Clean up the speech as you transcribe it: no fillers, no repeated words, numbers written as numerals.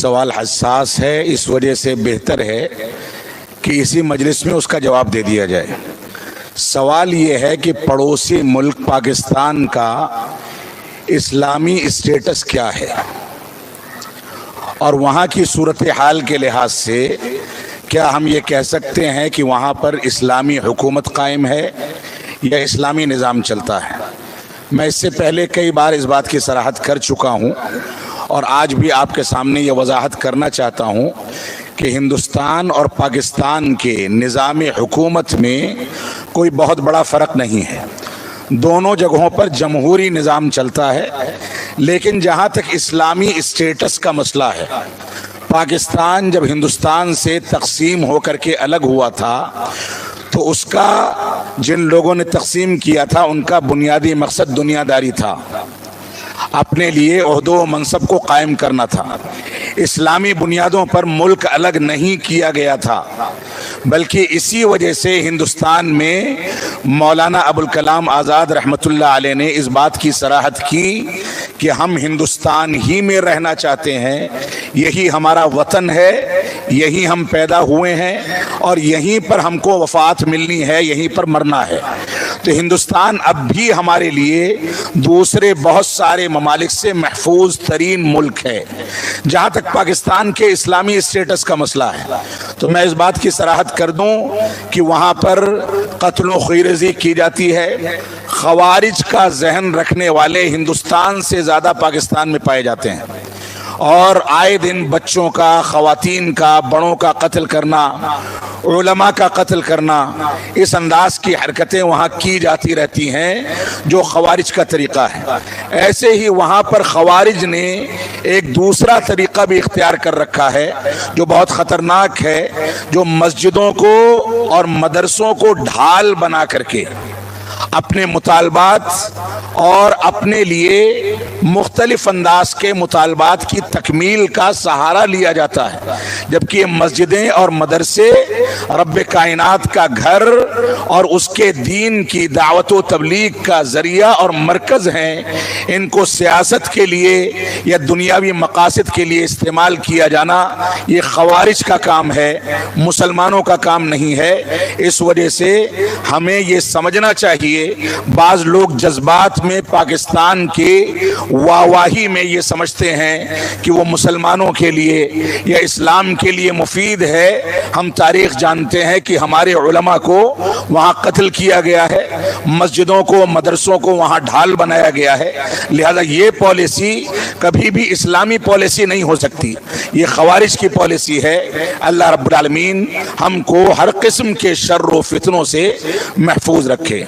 سوال حساس ہے، اس وجہ سے بہتر ہے کہ اسی مجلس میں اس کا جواب دے دیا جائے۔ سوال یہ ہے کہ پڑوسی ملک پاکستان کا اسلامی اسٹیٹس کیا ہے، اور وہاں کی صورتحال کے لحاظ سے کیا ہم یہ کہہ سکتے ہیں کہ وہاں پر اسلامی حکومت قائم ہے یا اسلامی نظام چلتا ہے؟ میں اس سے پہلے کئی بار اس بات کی صراحت کر چکا ہوں اور آج بھی آپ کے سامنے یہ وضاحت کرنا چاہتا ہوں کہ ہندوستان اور پاکستان کے نظام حکومت میں کوئی بہت بڑا فرق نہیں ہے۔ دونوں جگہوں پر جمہوری نظام چلتا ہے، لیکن جہاں تک اسلامی اسٹیٹس کا مسئلہ ہے، پاکستان جب ہندوستان سے تقسیم ہو کر کے الگ ہوا تھا تو اس کا جن لوگوں نے تقسیم کیا تھا ان کا بنیادی مقصد دنیا داری تھا، اپنے لیے عہدوں و منصب کو قائم کرنا تھا۔ اسلامی بنیادوں پر ملک الگ نہیں کیا گیا تھا، بلکہ اسی وجہ سے ہندوستان میں مولانا ابوالکلام آزاد رحمۃ اللہ علیہ نے اس بات کی صراحت کی کہ ہم ہندوستان ہی میں رہنا چاہتے ہیں، یہی ہمارا وطن ہے، یہی ہم پیدا ہوئے ہیں اور یہیں پر ہم کو وفات ملنی ہے، یہیں پر مرنا ہے۔ تو ہندوستان اب بھی ہمارے لیے دوسرے بہت سارے ممالک سے محفوظ ترین ملک ہے۔ جہاں تک پاکستان کے اسلامی اسٹیٹس کا مسئلہ ہے تو میں اس بات کی صراحت کر دوں کہ وہاں پر قتل و خیرزی کی جاتی ہے۔ خوارج کا ذہن رکھنے والے ہندوستان سے زیادہ پاکستان میں پائے جاتے ہیں، اور آئے دن بچوں کا، خواتین کا، بڑوں کا قتل کرنا، علماء کا قتل کرنا، اس انداز کی حرکتیں وہاں کی جاتی رہتی ہیں جو خوارج کا طریقہ ہے۔ ایسے ہی وہاں پر خوارج نے ایک دوسرا طریقہ بھی اختیار کر رکھا ہے جو بہت خطرناک ہے، جو مسجدوں کو اور مدرسوں کو ڈھال بنا کر کے اپنے مطالبات اور اپنے لیے مختلف انداز کے مطالبات کی تکمیل کا سہارا لیا جاتا ہے، جبکہ یہ مسجدیں اور مدرسے رب کائنات کا گھر اور اس کے دین کی دعوت و تبلیغ کا ذریعہ اور مرکز ہیں۔ ان کو سیاست کے لیے یا دنیاوی مقاصد کے لیے استعمال کیا جانا یہ خوارج کا کام ہے، مسلمانوں کا کام نہیں ہے۔ اس وجہ سے ہمیں یہ سمجھنا چاہیے، بعض لوگ جذبات میں پاکستان کے واہواہی میں یہ سمجھتے ہیں کہ وہ مسلمانوں کے لیے یا اسلام کے لیے مفید ہے۔ ہم تاریخ جانتے ہیں کہ ہمارے علماء کو وہاں قتل کیا گیا ہے، مسجدوں کو، مدرسوں کو وہاں ڈھال بنایا گیا ہے، لہذا یہ پالیسی کبھی بھی اسلامی پالیسی نہیں ہو سکتی، یہ خوارج کی پالیسی ہے۔ اللہ رب العالمین ہم کو ہر قسم کے شر و فتنوں سے محفوظ رکھے۔